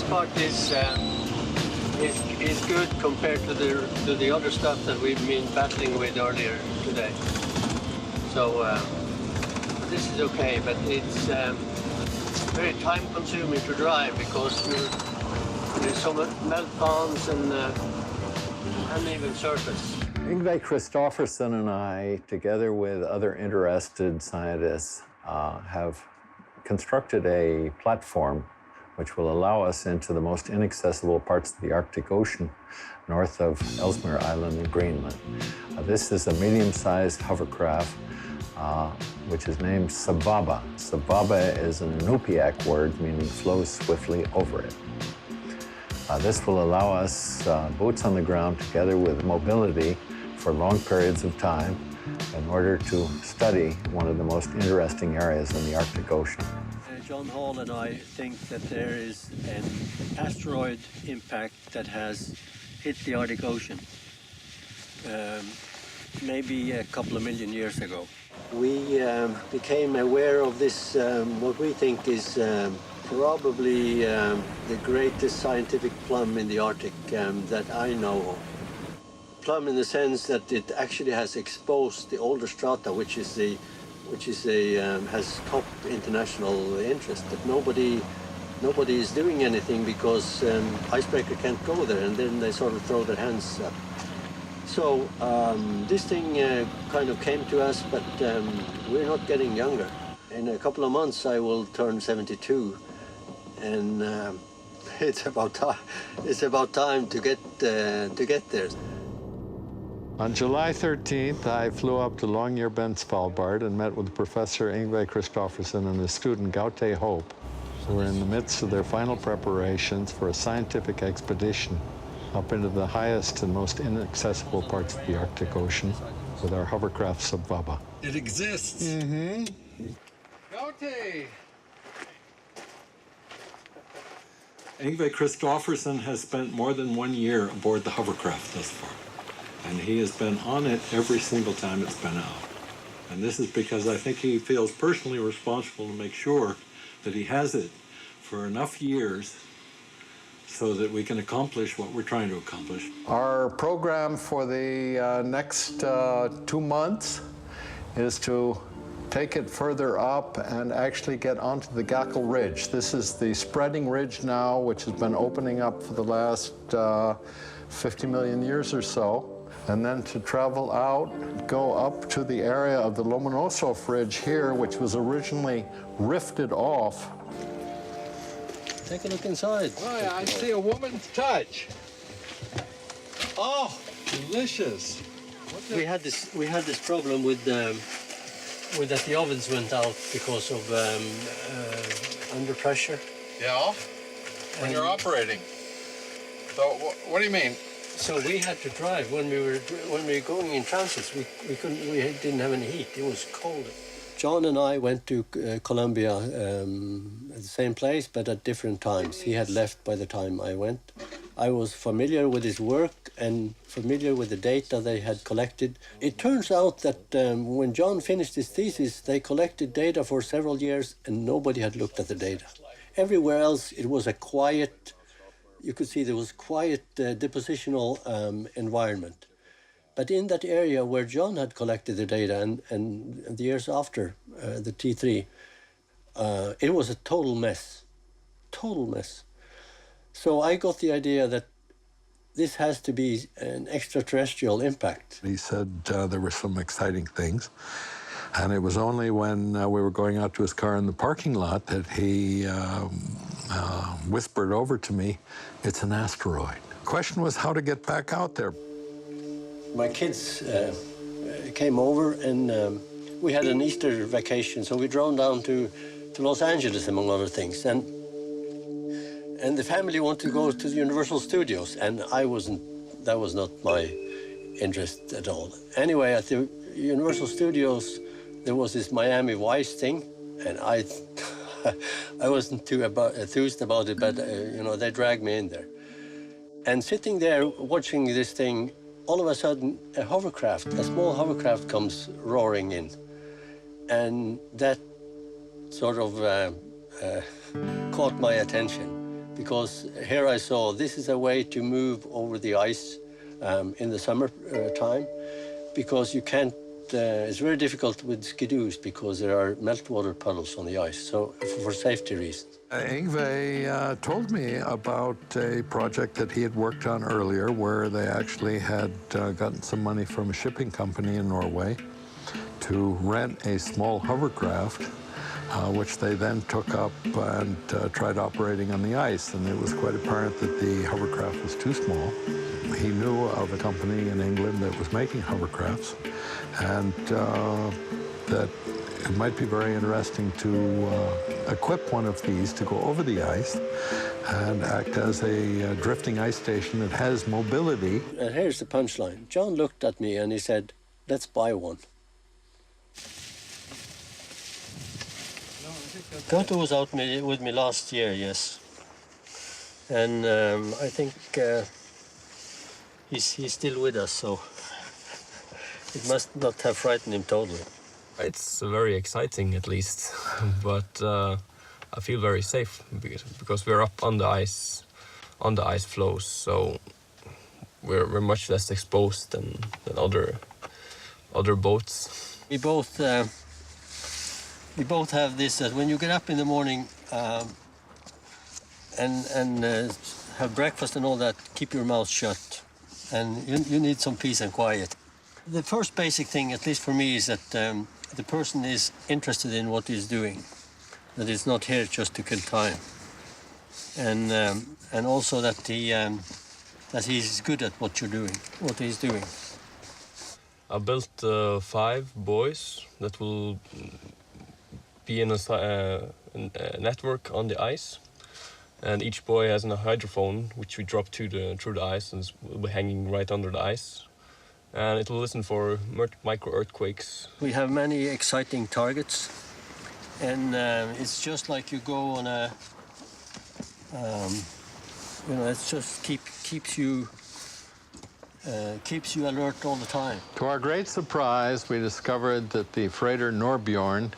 part is good compared to the other stuff that we've been battling with earlier today. So this is okay, but it's very time-consuming to drive because there's so much melt ponds and uneven surface. Yngve Kristofferson and I, together with other interested scientists, have constructed a platform which will allow us into the most inaccessible parts of the Arctic Ocean, north of Ellesmere Island in Greenland. This is a medium-sized hovercraft which is named Sababa. Sababa is an Inupiaq word meaning flows swiftly over it. This will allow us boots on the ground together with mobility for long periods of time in order to study one of the most interesting areas in the Arctic Ocean. John Hall and I think that there is an asteroid impact that has hit the Arctic Ocean maybe a couple of million years ago. We became aware of this, what we think is probably the greatest scientific plum in the Arctic that I know of. Plum in the sense that it actually has exposed the older strata, which has top international interest. But nobody is doing anything because icebreaker can't go there, and then they sort of throw their hands up. So this thing kind of came to us, but we're not getting younger. In a couple of months, I will turn 72, and it's about time to get there. On July 13th, I flew up to Longyearbyen, Svalbard, and met with Professor Yngve Kristofferson and his student Gaute Hope, who are in the midst of their final preparations for a scientific expedition up into the highest and most inaccessible parts of the Arctic Ocean with our hovercraft Sababa. It exists. Mm-hmm. Gaute! Yngve Kristofferson has spent more than 1 year aboard the hovercraft thus far. And he has been on it every single time it's been out. And this is because I think he feels personally responsible to make sure that he has it for enough years so that we can accomplish what we're trying to accomplish. Our program for the next 2 months is to take it further up and actually get onto the Gackle Ridge. This is the spreading ridge now, which has been opening up for the last 50 million years or so. And then to travel out, go up to the area of the Lomonosov Ridge here, which was originally rifted off. Take a look inside. Oh, yeah, I see a woman's touch. Oh, delicious. We had this problem with that the ovens went out because of under pressure. Yeah? When you're operating. So what do you mean? So we had to drive when we were going in transit. We didn't have any heat. It was cold. John and I went to Colombia at the same place, but at different times. He had left by the time I went. I was familiar with his work and familiar with the data they had collected. It turns out that when John finished his thesis, they collected data for several years and nobody had looked at the data. Everywhere else, it was a quiet. You could see there was quiet depositional environment. But in that area where John had collected the data and the years after the T3, it was a total mess. So I got the idea that this has to be an extraterrestrial impact. He said there were some exciting things. And it was only when we were going out to his car in the parking lot that he whispered over to me, it's an asteroid. The question was how to get back out there. My kids came over and we had an Easter vacation, so we drove down to Los Angeles, among other things. And the family wanted to go to the Universal Studios, and that was not my interest at all. Anyway, at the Universal Studios, there was this Miami Vice thing, and I wasn't too enthused about it, but they dragged me in there. And sitting there watching this thing, all of a sudden a small hovercraft comes roaring in, and that sort of caught my attention because here I saw this is a way to move over the ice in the summer time, because you can't, it's very difficult with skidoos because there are meltwater puddles on the ice, so for safety reasons. Yngve told me about a project that he had worked on earlier where they actually had gotten some money from a shipping company in Norway to rent a small hovercraft, which they then took up and tried operating on the ice. And it was quite apparent that the hovercraft was too small. He knew of a company in England that was making hovercrafts, and that it might be very interesting to equip one of these to go over the ice and act as a drifting ice station that has mobility. And here's the punchline. John looked at me and he said, let's buy one. Gunter was out with me last year, yes. And I think he's still with us, so it must not have frightened him totally. It's very exciting, at least, but I feel very safe because we're up on the ice floes, so we're much less exposed than other boats. We both have this that when you get up in the morning and have breakfast and all that, keep your mouth shut, and you need some peace and quiet. The first basic thing, at least for me, is that the person is interested in what he's doing, that he's not here just to kill time, and also that he's good at what he's doing. I built 5 buoys that will be in a network on the ice, and each buoy has a hydrophone which we drop through the ice and will be hanging right under the ice. And it will listen for micro-earthquakes. We have many exciting targets, and it's just like you go on a, it just keeps you alert all the time. To our great surprise, we discovered that the freighter Norbjorn,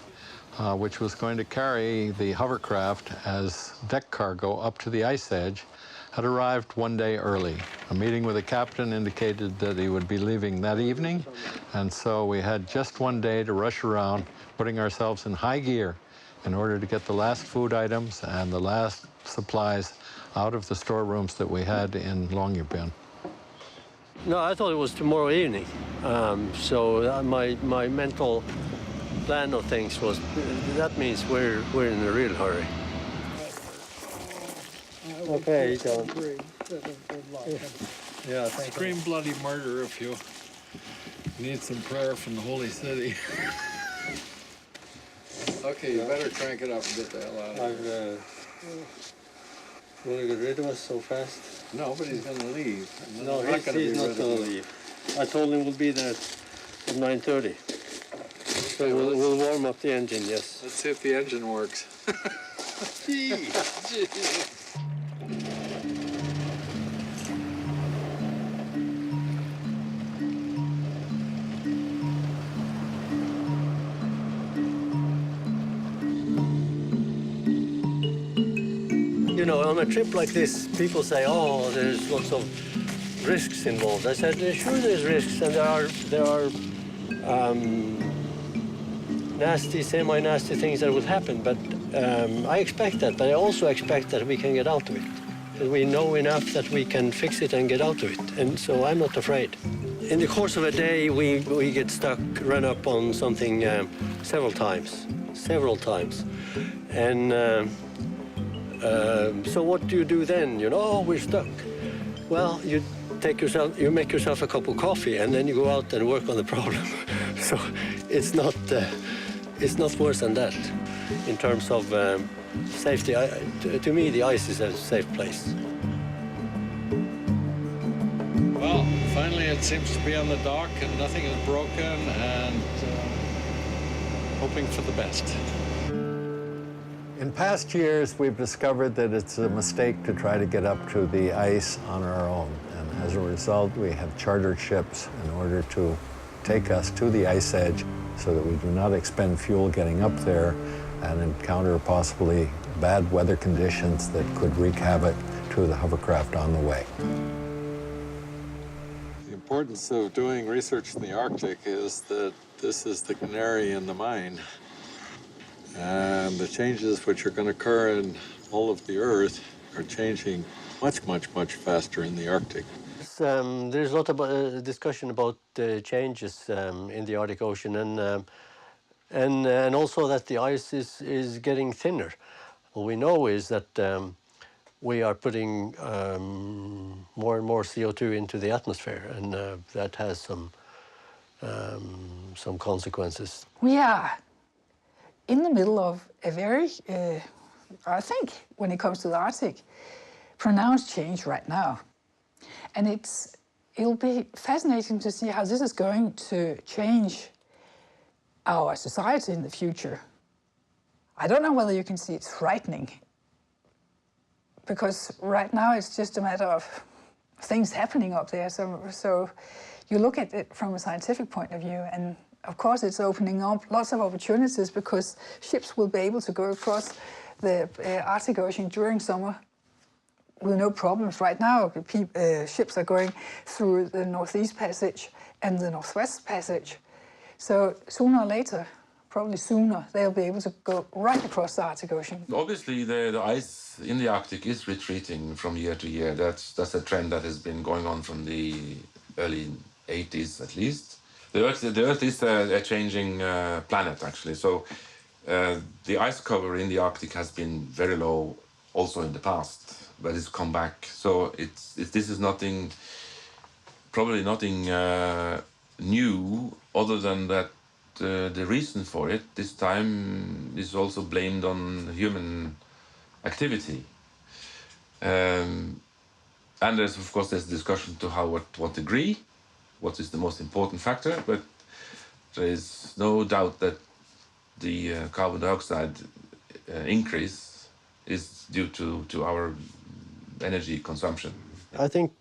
which was going to carry the hovercraft as deck cargo up to the ice edge, had arrived one day early. A meeting with the captain indicated that he would be leaving that evening, and so we had just one day to rush around, putting ourselves in high gear in order to get the last food items and the last supplies out of the storerooms that we had in Longyearbyen. No, I thought it was tomorrow evening, so my mental plan of things was, that means we're in a real hurry. Okay, John. Yeah, thank Scream bloody murder if you need some prayer from the Holy City. Okay, you better crank it up and get the hell out of here. Want to get rid of us so fast? Nobody's going to leave. No, he's not going to leave. I told him we'll be there at 9:30. So we'll warm up the engine, yes. Let's see if the engine works. Gee. You know, on a trip like this, people say, oh, there's lots of risks involved. I said, sure there's risks, and there are nasty, semi-nasty things that will happen, but I expect that, but I also expect that we can get out of it. That we know enough that we can fix it and get out of it, and so I'm not afraid. In the course of a day, we get stuck, run up on something several times, and so what do you do then? You know, oh, we're stuck. Well, you make yourself a cup of coffee, and then you go out and work on the problem. So it's not worse than that in terms of safety. To me, the ice is a safe place. Well, finally it seems to be on the dock and nothing is broken, and hoping for the best. In past years, we've discovered that it's a mistake to try to get up to the ice on our own. And as a result, we have chartered ships in order to take us to the ice edge so that we do not expend fuel getting up there and encounter possibly bad weather conditions that could wreak havoc to the hovercraft on the way. The importance of doing research in the Arctic is that this is the canary in the mine. And the changes which are going to occur in all of the Earth are changing much, much, much faster in the Arctic. There's a lot of discussion about changes in the Arctic Ocean, and also that the ice is getting thinner. What we know is that we are putting more and more CO2 into the atmosphere, and that has some consequences. We are in the middle of a very, I think, when it comes to the Arctic, pronounced change right now. And it'll be fascinating to see how this is going to change our society in the future. I don't know whether you can see it's frightening, because right now it's just a matter of things happening up there. So you look at it from a scientific point of view, and of course it's opening up lots of opportunities, because ships will be able to go across the Arctic Ocean during summer with no problems. Right now, ships are going through the Northeast Passage and the Northwest Passage. So sooner or later, probably sooner, they'll be able to go right across the Arctic Ocean. Obviously, the ice in the Arctic is retreating from year to year. That's a trend that has been going on from the early 80s, at least. The Earth is a changing planet, actually. So the ice cover in the Arctic has been very low also in the past, but it's come back. So this is probably nothing new, other than that the reason for it this time is also blamed on human activity. And there's, of course, there's discussion to what degree, what is the most important factor, but there is no doubt that the carbon dioxide increase is due to our energy consumption. I think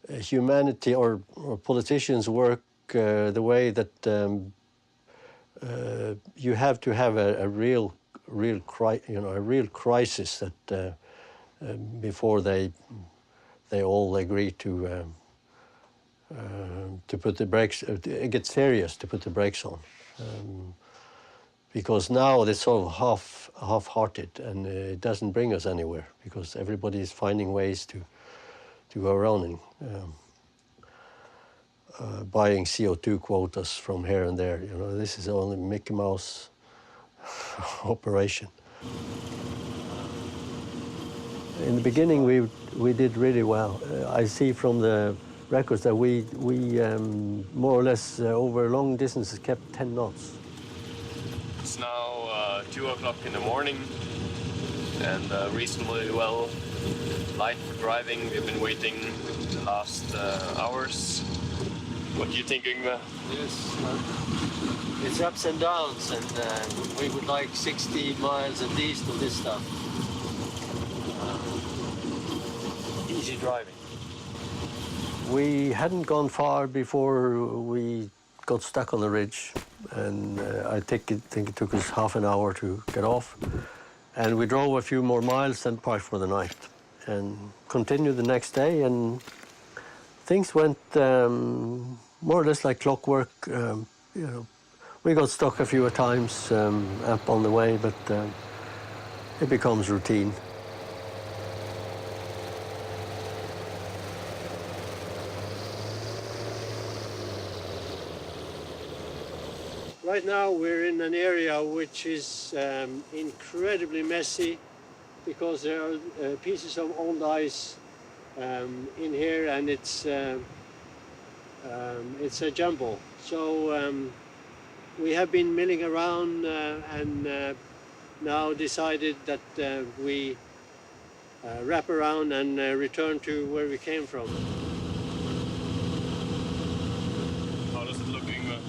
humanity or politicians work the way that you have to have a real crisis that before they all agree to put the brakes, get serious to put the brakes on. Because now it's sort of half-hearted, and it doesn't bring us anywhere, because everybody is finding ways to go around and buying CO2 quotas from here and there. You know, this is only Mickey Mouse operation. In the beginning, we did really well. I see from the records that we more or less over long distances kept 10 knots. It's now 2 o'clock in the morning, and reasonably well light for driving. We've been waiting the last hours. What do you think, Yngve? Yes, it's ups and downs, and we would like 60 miles at least of this stuff. Easy driving. We hadn't gone far before we got stuck on the ridge, and I think it took us half an hour to get off. And we drove a few more miles and parked for the night, and continued the next day, and things went more or less like clockwork. You know, we got stuck a few times up on the way, but it becomes routine. Right now we're in an area which is incredibly messy, because there are pieces of old ice in here, and it's a jumble. So we have been milling around and now decided that we wrap around and return to where we came from. How does it look, Yngve?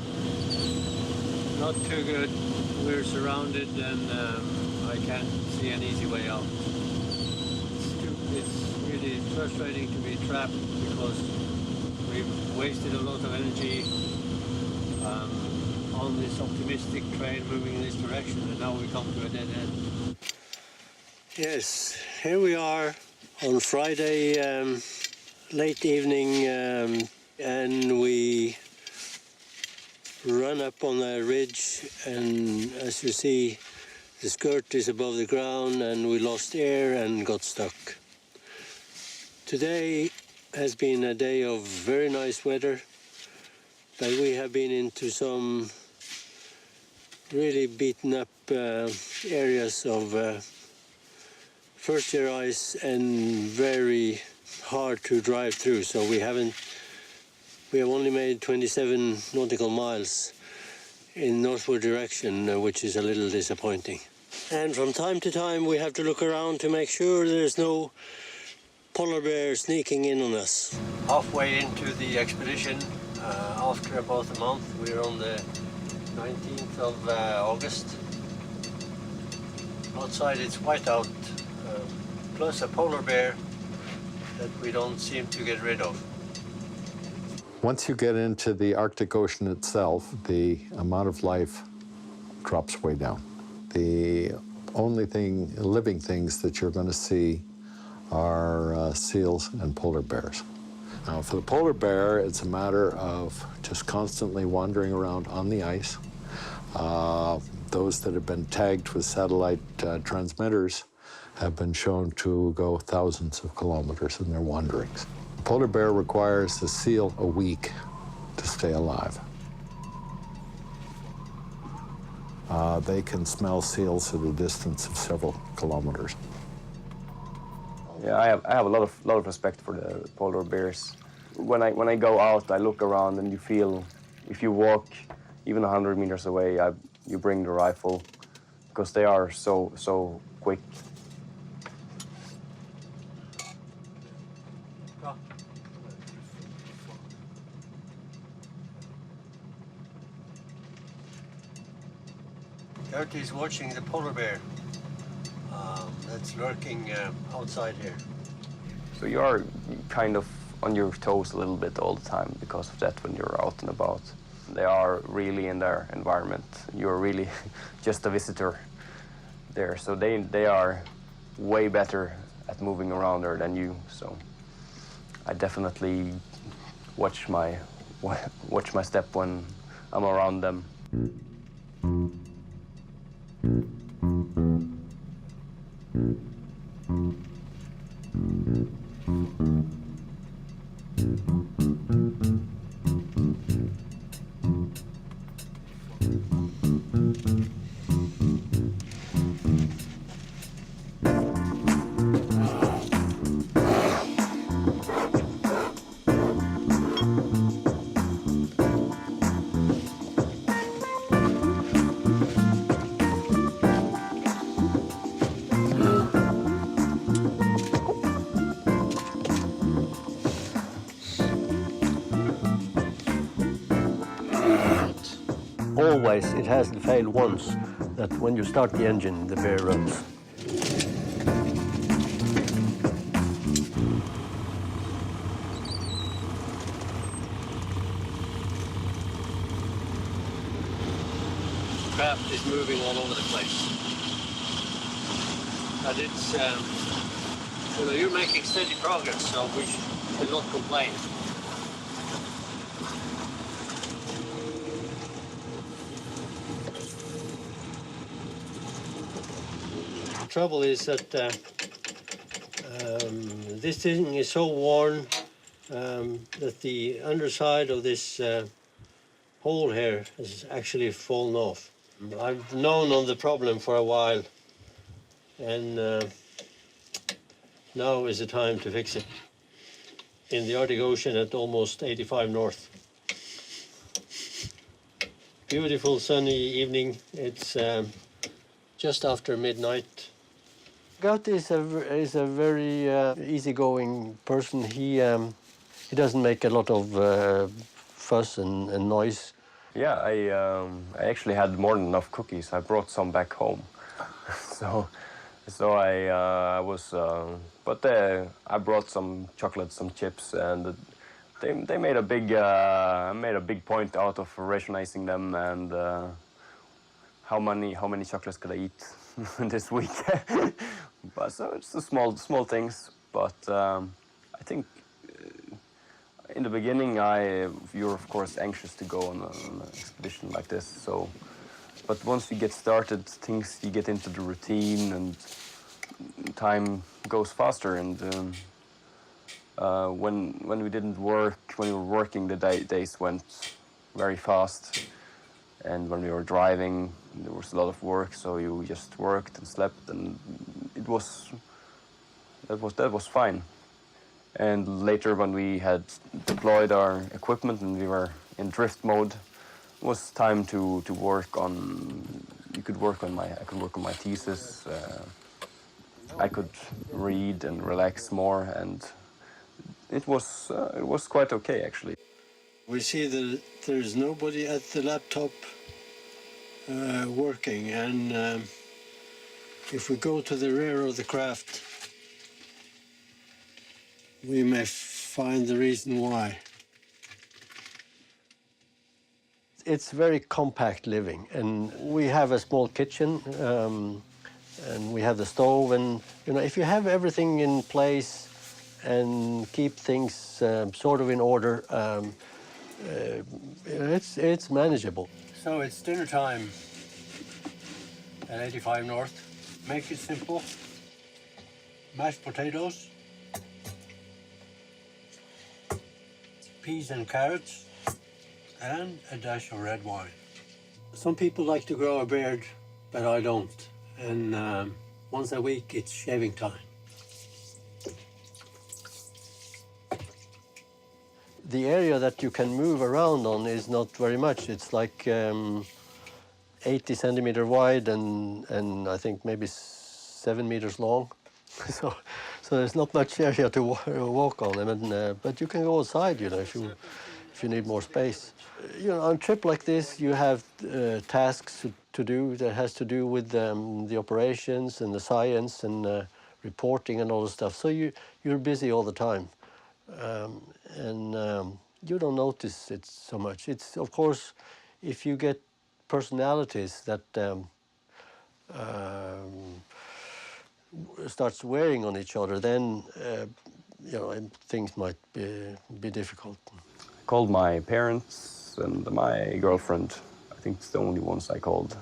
Not too good. We're surrounded, and I can't see an easy way out. It's really frustrating to be trapped, because we've wasted a lot of energy on this optimistic train moving in this direction, and now we come to a dead end. Yes, here we are on Friday, late evening, and we run up on a ridge, and as you see, the skirt is above the ground, and we lost air and got stuck. Today has been a day of very nice weather, but we have been into some really beaten up areas of first-year ice and very hard to drive through. So we have only made 27 nautical miles in northward direction, which is a little disappointing. And from time to time we have to look around to make sure there's no polar bear sneaking in on us. Halfway into the expedition, after about a month, we're on the 19th of August. Outside it's white out, plus a polar bear that we don't seem to get rid of. Once you get into the Arctic Ocean itself, the amount of life drops way down. The only living things that you're going to see are seals and polar bears. Now, for the polar bear, it's a matter of just constantly wandering around on the ice. Those that have been tagged with satellite transmitters have been shown to go thousands of kilometers in their wanderings. A polar bear requires a seal a week to stay alive. They can smell seals at a distance of several kilometers. Yeah, I have a lot of respect for the polar bears. When I go out, I look around, and you feel, if you walk even 100 meters away, you bring the rifle, because they are so quick. Gert is watching the polar bear that's lurking outside here. So you are kind of on your toes a little bit all the time because of that when you're out and about. They are really in their environment. You're really just a visitor there. So they are way better at moving around there than you. So I definitely watch my step when I'm around them. Always, it hasn't failed once, that when you start the engine, the bear runs. The craft is moving all over the place. But it's, you're making steady progress, so we should not complain. The trouble is that this thing is so worn that the underside of this hole here has actually fallen off. I've known of the problem for a while, and now is the time to fix it. In the Arctic Ocean at almost 85 north. Beautiful sunny evening. It's just after midnight. Gert is a very easygoing person. He doesn't make a lot of fuss and noise. Yeah, I actually had more than enough cookies. I brought some back home, so I was. But I brought some chocolate, some chips, and they made a big point out of rationizing them and how many chocolates could I eat this week. But so it's the small things. But I think in the beginning, you're of course anxious to go on an expedition like this. So, but once you get started, you get into the routine, and time goes faster. And when we didn't work, when we were working, the days went very fast. And when we were driving, there was a lot of work, so you just worked and slept, and that was fine. And later, when we had deployed our equipment and we were in drift mode, it was time to work on. I could work on my thesis. I could read and relax more, and it was quite okay actually. We see that there's nobody at the laptop working, and if we go to the rear of the craft, we may find the reason why. It's very compact living, and we have a small kitchen, and we have the stove, and if you have everything in place and keep things sort of in order, it's manageable. So it's dinner time at 85 North. Make it simple. Mashed potatoes, peas and carrots, and a dash of red wine. Some people like to grow a beard, but I don't. And once a week, it's shaving time. The area that you can move around on is not very much. It's like 80 centimeter wide and I think maybe 7 meters long. So there's not much area to walk on. I mean, but you can go outside, if you need more space. On a trip like this, you have tasks to do that has to do with the operations and the science and reporting and all the stuff. So you're busy all the time. And you don't notice it so much. It's, of course, if you get personalities that starts wearing on each other, then things might be difficult. I called my parents and my girlfriend. I think it's the only ones I called.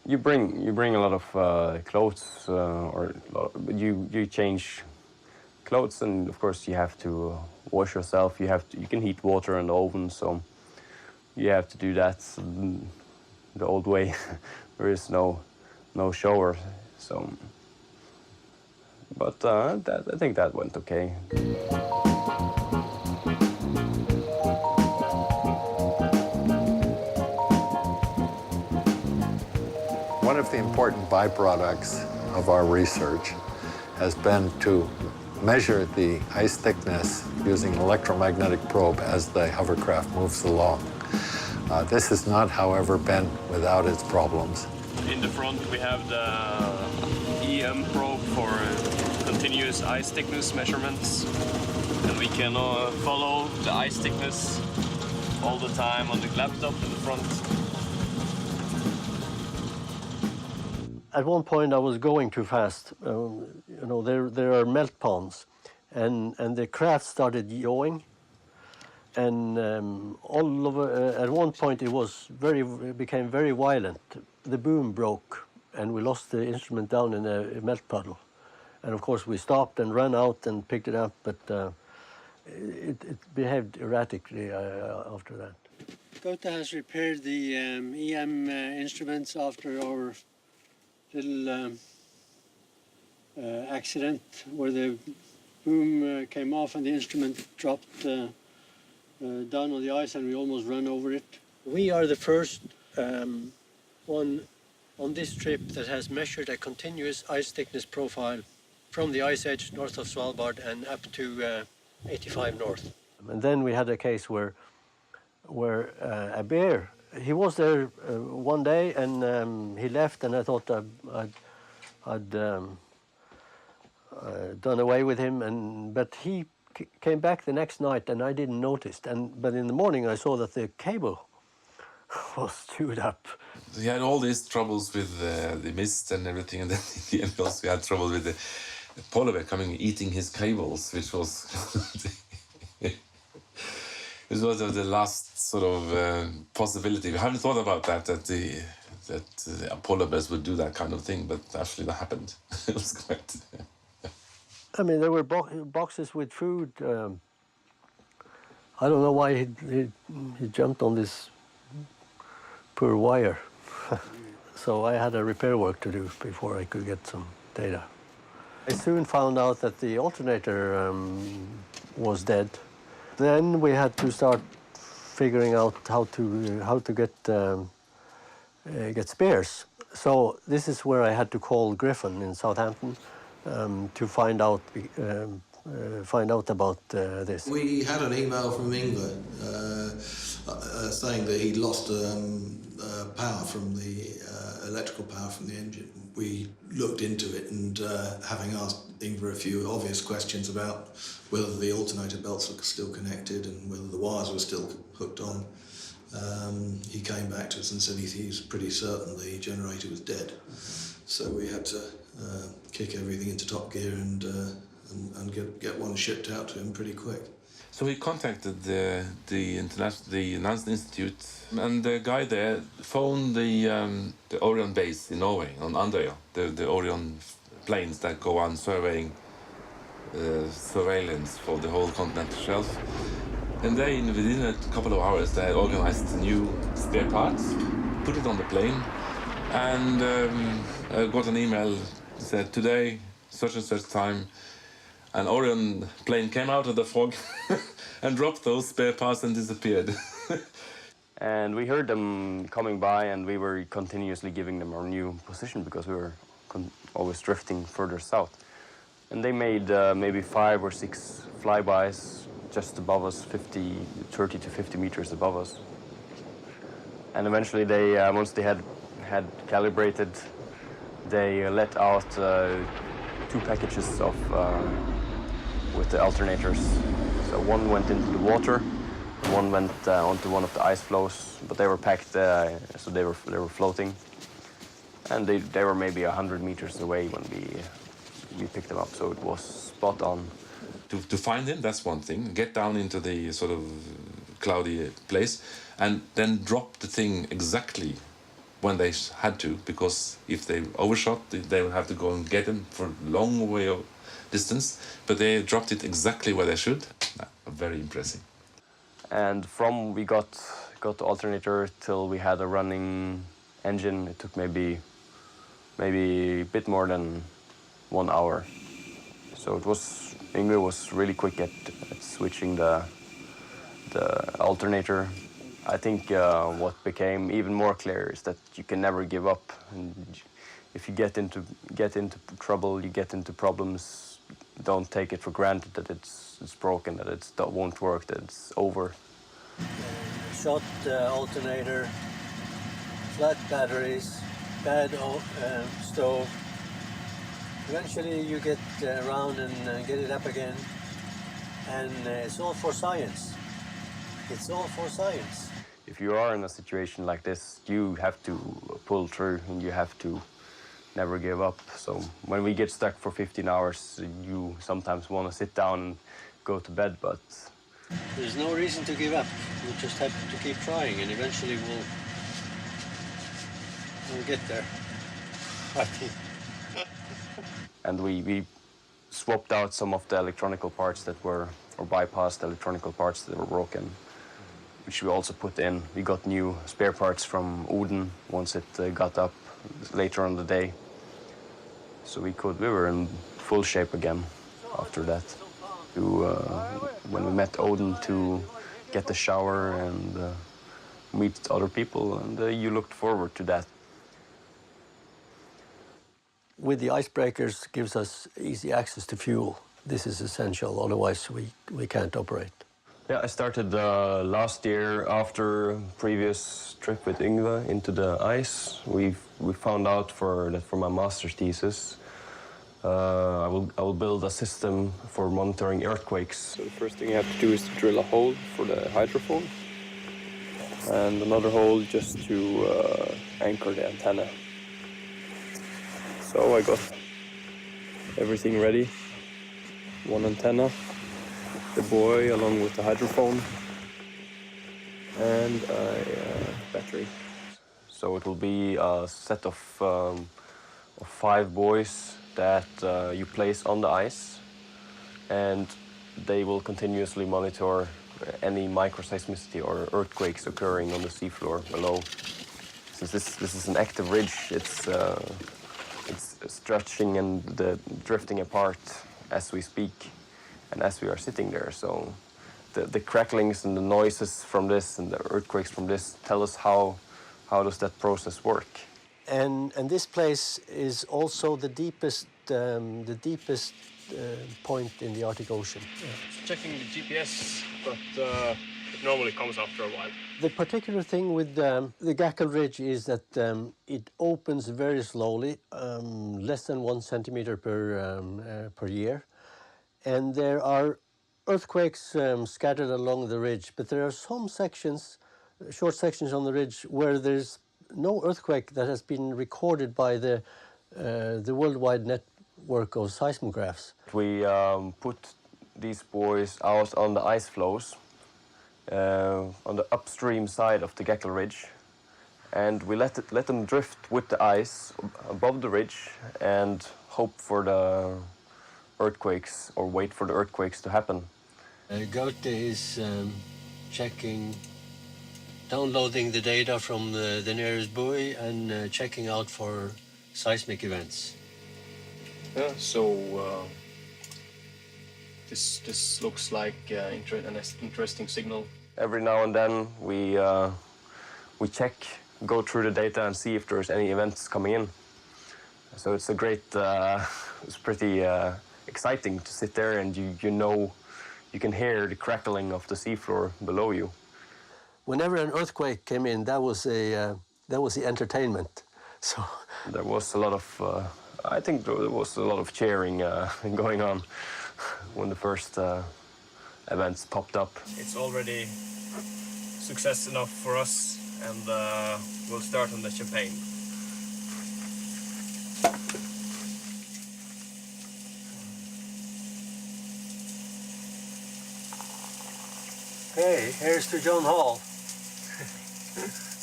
You bring a lot of clothes, you change clothes, and of course you have to wash yourself. You can heat water in the oven, so you have to do that the old way. There is no shower, so. But I think that went okay. One of the important byproducts of our research has been to measure the ice thickness using an electromagnetic probe as the hovercraft moves along. This has not, however, been without its problems. In the front we have the EM probe for continuous ice thickness measurements, and we can follow the ice thickness all the time on the laptop in the front. At one point, I was going too fast. There are melt ponds, and the craft started yawing. And at one point, it became very violent. The boom broke, and we lost the instrument down in a melt puddle. And of course, we stopped and ran out and picked it up, but it behaved erratically after that. Gotha has repaired the EM instruments after our little accident where the boom came off and the instrument dropped down on the ice, and we almost ran over it. We are the first one on this trip that has measured a continuous ice thickness profile from the ice edge north of Svalbard and up to 85 North. And then we had a case where a bear, he was there one day and he left, and I thought I'd done away with him, but he came back the next night and I didn't notice. But in the morning I saw that the cable was chewed up. he had all these troubles with the mist and everything, and then in the end also he had trouble with the polar bear coming eating his cables, which was it was the last sort of possibility. We haven't thought about that the polar bears would do that kind of thing, but actually that happened. It was quite. I mean, there were boxes with food. I don't know why he jumped on this poor wire. So I had a repair work to do before I could get some data. I soon found out that the alternator was dead. Then we had to start figuring out how to get spares. So this is where I had to call Griffin in Southampton to find out about this. We had an email from Ingvar saying that he'd lost power from the electrical power from the engine. We looked into it and having asked Ingvar a few obvious questions about whether the alternator belts were still connected and whether the wires were still hooked on, he came back to us and said he was pretty certain the generator was dead. So we had to kick everything into top gear and get one shipped out to him pretty quick. So we contacted the Nansen Institute, and the guy there phoned the Orion base in Norway, on Andøya, the Orion planes that go on surveying surveillance for the whole continental shelf. And they, within a couple of hours, they had organized new spare parts, put it on the plane, and got an email that said, today, such and such time, an Orion plane came out of the fog and dropped those spare parts and disappeared. And we heard them coming by, and we were continuously giving them our new position because we were always drifting further south. And they made maybe 5 or 6 flybys just above us, 30 to 50 meters above us. And eventually they, once they had calibrated, they let out 2 packages of with the alternators. So one went into the water, one went onto one of the ice floes, but they were packed, so they were floating, and they were maybe 100 meters away when we picked them up. So it was spot on. To find him, that's one thing. Get down into the sort of cloudy place, and then drop the thing exactly when they had to, because if they overshot, they would have to go and get him for a long way of distance, but they dropped it exactly where they should. Very impressive. And from we got the alternator till we had a running engine, it took maybe a bit more than 1 hour. So it was, Ingvar was really quick at switching the alternator. I think what became even more clear is that you can never give up. And if you get into trouble, you get into problems, don't take it for granted that it's broken, that it won't work, that it's over. Shot alternator, flat batteries, bad stove. Eventually you get around and get it up again, and it's all for science. It's all for science. If you are in a situation like this, you have to pull through and you have to never give up. So when we get stuck for 15 hours, you sometimes want to sit down and go to bed, but there's no reason to give up. We just have to keep trying, and eventually we'll get there, I think. And we swapped out some of the electronical parts that were, or bypassed electronical parts that were broken, which we also put in. We got new spare parts from Odin once it got up later on the day. So we were in full shape again after that. When we met Odin, to get the shower and meet other people, and you looked forward to that. With the icebreakers, gives us easy access to fuel. This is essential, otherwise we can't operate. Yeah, I started last year after a previous trip with Ingvar into the ice. We found out for my master's thesis, I will build a system for monitoring earthquakes. So the first thing you have to do is to drill a hole for the hydrophone. and another hole just to anchor the antenna. So I got everything ready. One antenna, the buoy along with the hydrophone, and a battery. So it will be a set of 5 buoys that you place on the ice, and they will continuously monitor any microseismicity or earthquakes occurring on the seafloor below. Since this is an active ridge, it's stretching and drifting apart as we speak and as we are sitting there. So the cracklings and the noises from this and the earthquakes from this tell us how does that process work. And this place is also the deepest point in the Arctic Ocean. It's checking the GPS, but it normally comes after a while. The particular thing with the Gackle Ridge is that it opens very slowly, less than 1 centimeter per year. And there are earthquakes scattered along the ridge, but there are some sections, short sections on the ridge, where there's no earthquake that has been recorded by the worldwide network of seismographs. We put these buoys out on the ice floes on the upstream side of the Gackle Ridge, and we let them drift with the ice above the ridge and hope for the earthquakes, or wait for the earthquakes to happen. Gaute is downloading the data from the nearest buoy and checking out for seismic events. Yeah, so this looks like an interesting signal. Every now and then we check, go through the data and see if there's any events coming in. So it's a great, it's pretty exciting to sit there and you know, you can hear the crackling of the seafloor below you. Whenever an earthquake came in, that was the entertainment. So there was a lot of, I think there was a lot of cheering going on when the first events popped up. It's already success enough for us, and we'll start on the champagne. hey, here's to John Hall,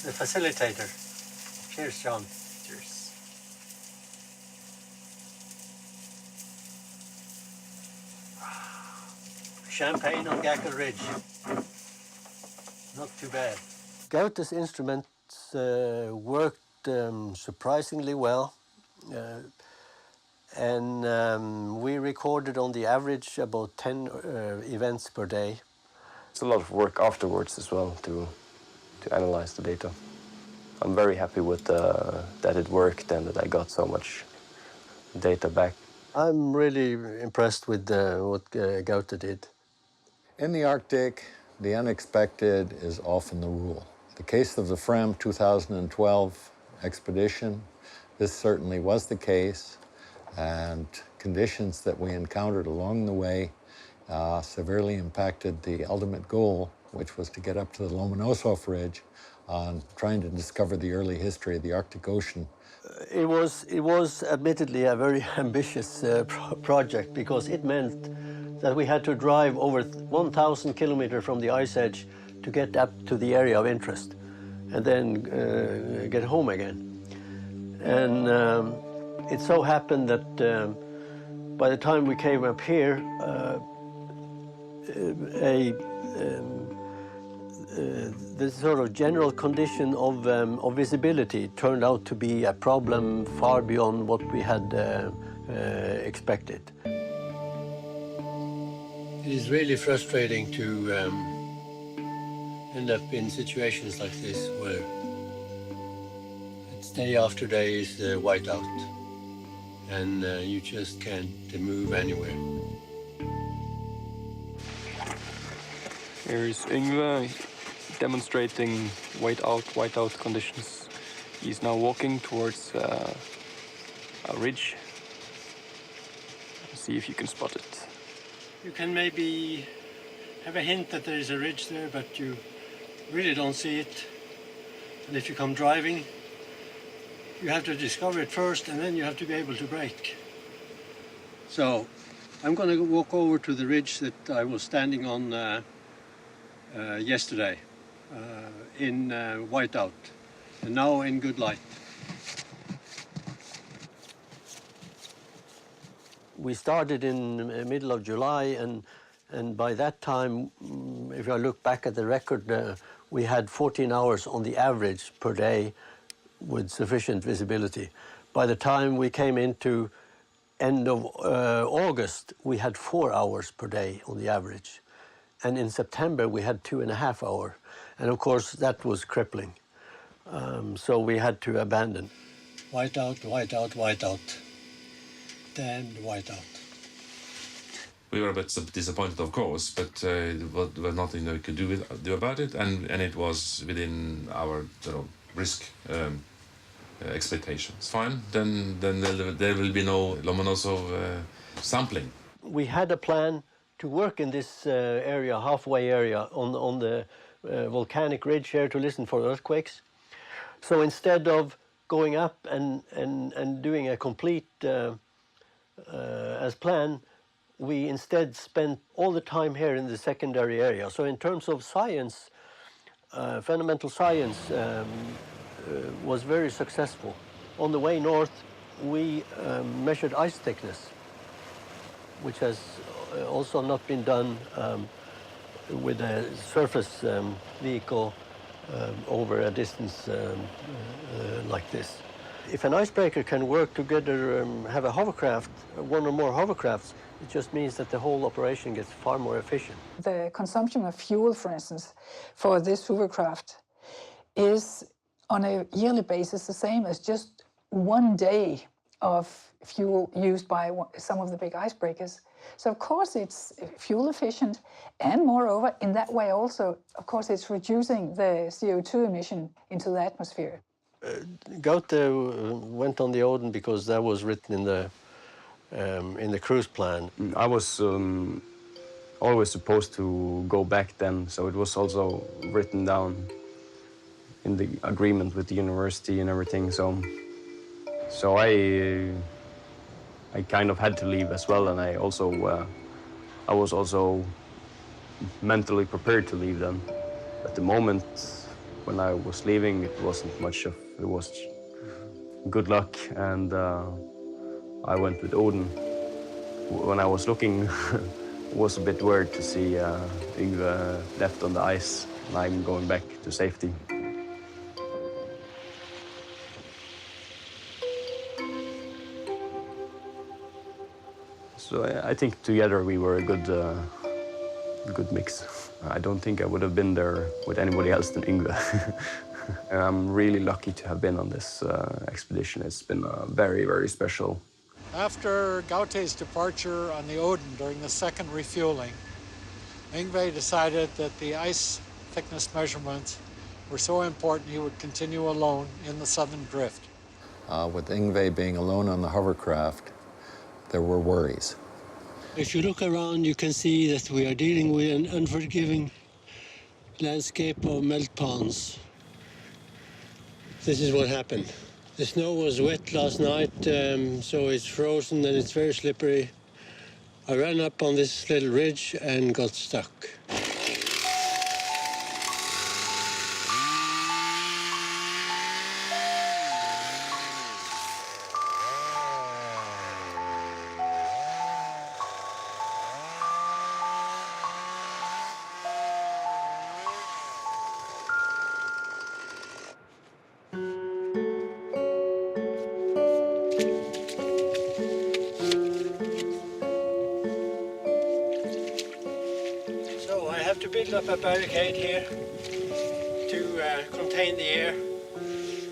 the facilitator. Cheers, John. Cheers. Champagne on Gackle Ridge. Not too bad. Gaute's instruments worked surprisingly well. And we recorded on the average about 10 events per day. It's a lot of work afterwards as well to analyze the data. I'm very happy with that it worked and that I got so much data back. I'm really impressed with what Gaute did. In the Arctic, the unexpected is often the rule. The case of the Frem 2012 expedition, this certainly was the case, and conditions that we encountered along the way severely impacted the ultimate goal, which was to get up to the Lomonosov Ridge on trying to discover the early history of the Arctic Ocean. It was admittedly a very ambitious project, because it meant that we had to drive over 1,000 kilometers from the ice edge to get up to the area of interest, and then get home again. And it so happened that by the time we came up here, the sort of general condition of visibility turned out to be a problem far beyond what we had expected. It is really frustrating to end up in situations like this where it's day after day is white out and you just can't move anywhere. Here is Yngve demonstrating whiteout conditions. He's now walking towards a ridge. See if you can spot it. You can maybe have a hint that there is a ridge there, but you really don't see it. And if you come driving, you have to discover it first, and then you have to be able to brake. So I'm going to walk over to the ridge that I was standing on yesterday in whiteout, and now in good light. We started in the middle of July, and by that time, if I look back at the record, we had 14 hours on the average per day with sufficient visibility. By the time we came into end of August, we had 4 hours per day on the average. And in September, we had 2.5 hours. And of course, that was crippling. So we had to abandon. Whiteout, whiteout, whiteout. Damned whiteout. We were a bit disappointed, of course, but there was nothing that we could do about it, and it was within our risk expectations. Fine, then there will be no Lomonosov sampling. We had a plan to work in this area, halfway area, on the volcanic ridge here to listen for earthquakes. So instead of going up and doing a complete as planned, we instead spent all the time here in the secondary area. So in terms of science, fundamental science was very successful. On the way north, we measured ice thickness, which has also not been done with a surface vehicle over a distance like this. If an icebreaker can work together, have a hovercraft, one or more hovercrafts, it just means that the whole operation gets far more efficient. The consumption of fuel, for instance, for this hovercraft is on a yearly basis the same as just 1 day of fuel used by some of the big icebreakers. So of course it's fuel efficient, and moreover, in that way also, of course, it's reducing the CO2 emission into the atmosphere. Gaute went on the Odin because that was written in the cruise plan. I was always supposed to go back then, so it was also written down in the agreement with the university and everything. So I kind of had to leave as well, and I was also mentally prepared to leave then. At the moment when I was leaving, it wasn't much of it was good luck, and I went with Odin. When I was looking, it was a bit weird to see Yngve left on the ice, and I'm going back to safety. So I think together we were a good mix. I don't think I would have been there with anybody else than Yngve. And I'm really lucky to have been on this expedition. It's been very, very special. After Gaute's departure on the Odin during the second refueling, Yngve decided that the ice thickness measurements were so important he would continue alone in the southern drift. With Yngve being alone on the hovercraft, there were worries. If you look around, you can see that we are dealing with an unforgiving landscape of melt ponds. This is what happened. The snow was wet last night, so it's frozen and it's very slippery. I ran up on this little ridge and got stuck. To build up a barricade here to contain the air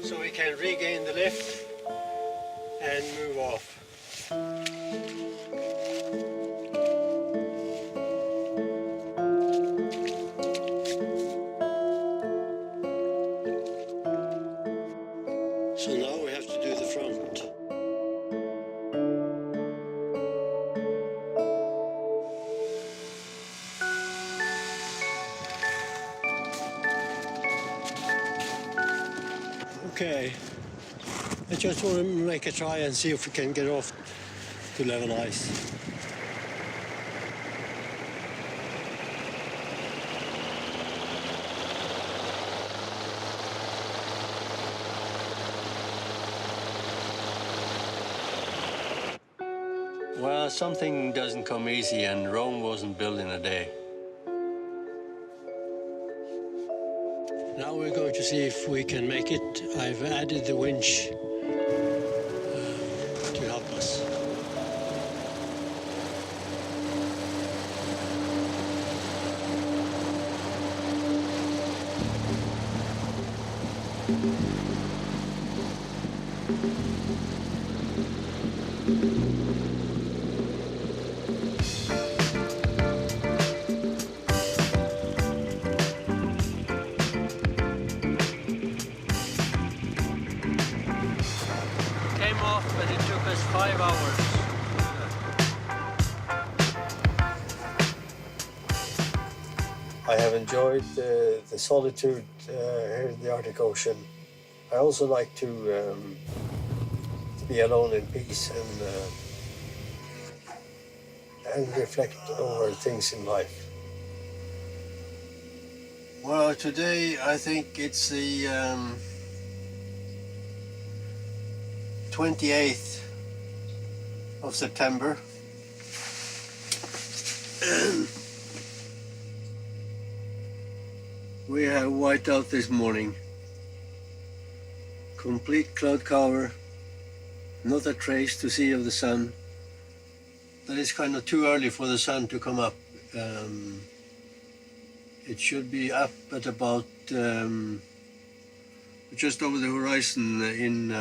so we can regain the lift and move off. So now we have to do the front. okay. I just want to make a try and see if we can get off to level ice. Well, something doesn't come easy, and Rome wasn't built in a day. Now we're going to see if we can make it. I've added the winch to help us. Came off, but it took us 5 hours. I have enjoyed the solitude here in the Arctic Ocean. I also like to be alone in peace and reflect over things in life. Well, today I think it's the 28th of September. And we have white out this morning. Complete cloud cover, not a trace to see of the sun. That is kind of too early for the sun to come up. It should be up at about just over the horizon in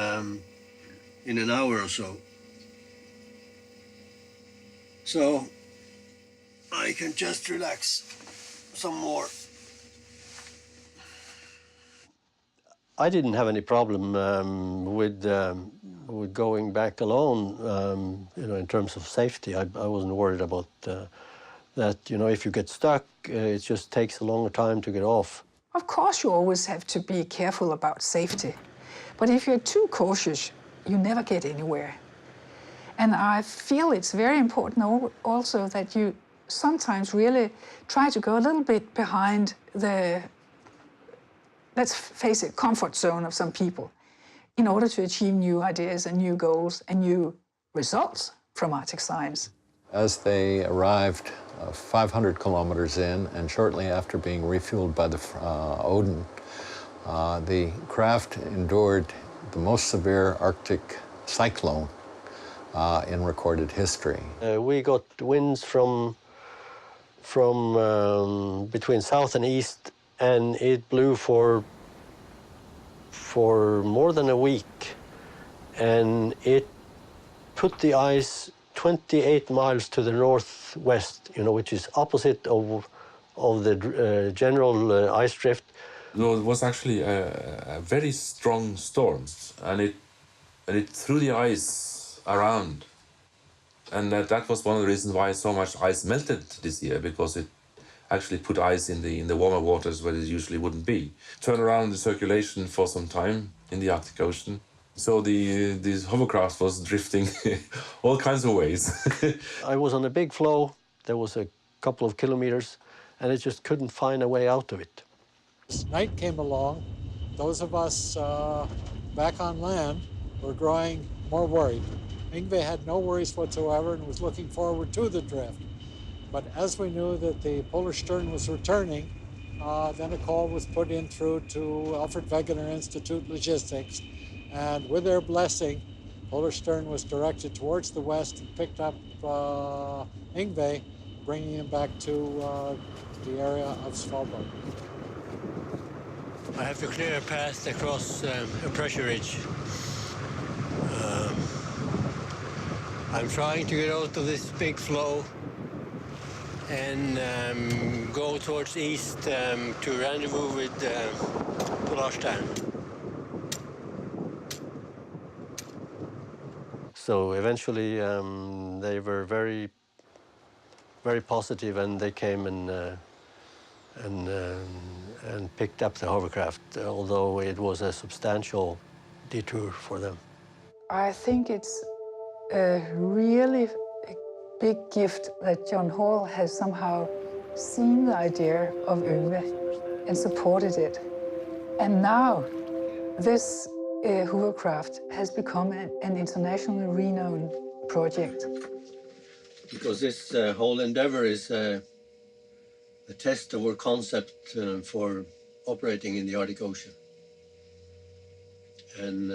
an hour or so. So I can just relax some more. I didn't have any problem with going back alone, in terms of safety. I wasn't worried about that. If you get stuck, it just takes a longer time to get off. Of course, you always have to be careful about safety. But if you're too cautious, you never get anywhere. And I feel it's very important also that you sometimes really try to go a little bit behind the, let's face it, comfort zone of some people in order to achieve new ideas and new goals and new results from Arctic science. As they arrived 500 kilometers in, and shortly after being refueled by the Odin, the craft endured the most severe Arctic cyclone in recorded history. We got winds from between south and east, and it blew for more than a week, and it put the ice 28 miles to the northwest, which is opposite of the general ice drift. No, it was actually a very strong storm, and it threw the ice around, and that was one of the reasons why so much ice melted this year, because it actually put ice in the warmer waters where it usually wouldn't be. Turn around the circulation for some time in the Arctic Ocean. So this hovercraft was drifting all kinds of ways. I was on a big floe. There was a couple of kilometers, and it just couldn't find a way out of it. As night came along, those of us back on land were growing more worried. Yngve had no worries whatsoever and was looking forward to the drift. But as we knew that the polar stern was returning, then a call was put in through to Alfred Wegener Institute Logistics, and with their blessing, polar stern was directed towards the west and picked up Yngve, bringing him back to the area of Svalbard. I have to clear a path across a pressure ridge. I'm trying to get out of this big floe and go towards east to rendezvous with Blodgett-Hall. So eventually they were very, very positive, and they came and picked up the hovercraft, although it was a substantial detour for them. I think it's a really big gift that John Hall has somehow seen the idea of Yngve and supported it. And now this hovercraft has become an internationally renowned project. Because this whole endeavor is a test of our concept for operating in the Arctic Ocean. And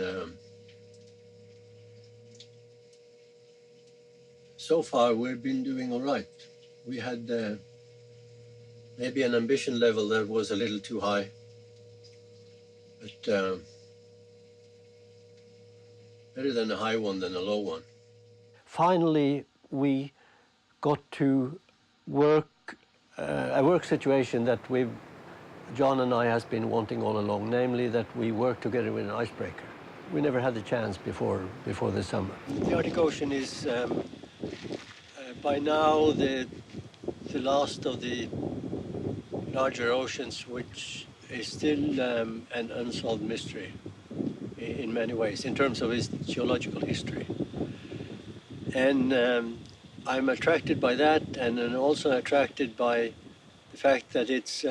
so far we've been doing all right. We had maybe an ambition level that was a little too high, but better than a high one than a low one. Finally, we got to work a work situation that John and I has been wanting all along, namely that we work together with an icebreaker. We never had the chance before the summer. The Arctic Ocean is by now the last of the larger oceans, which is still an unsolved mystery in many ways, in terms of its geological history. And I'm attracted by that, and I'm also attracted by the fact that it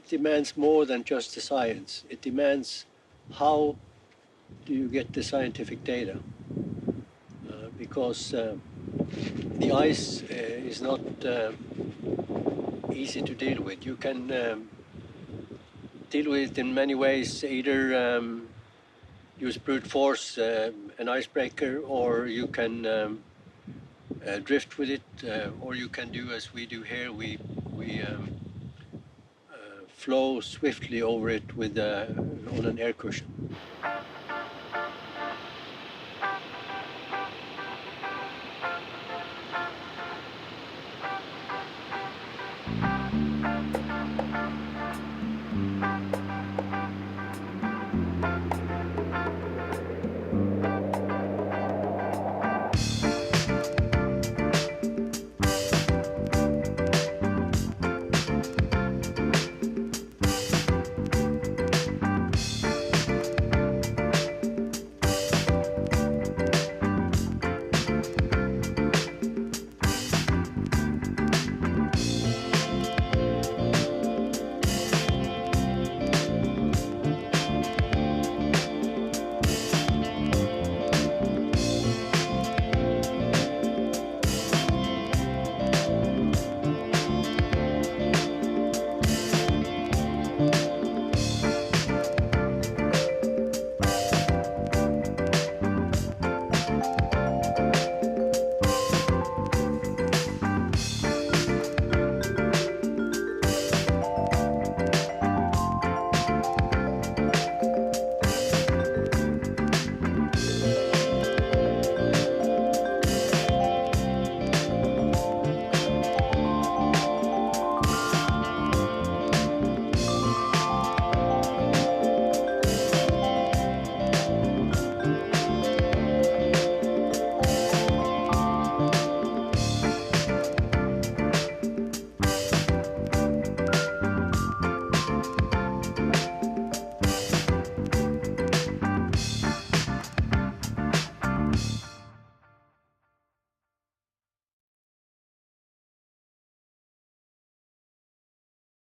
demands more than just the science. It demands how do you get the scientific data, because the ice is not easy to deal with. You can deal with it in many ways, either use brute force, an icebreaker, or you can drift with it, or you can do as we do here. We flow swiftly over it with on an air cushion.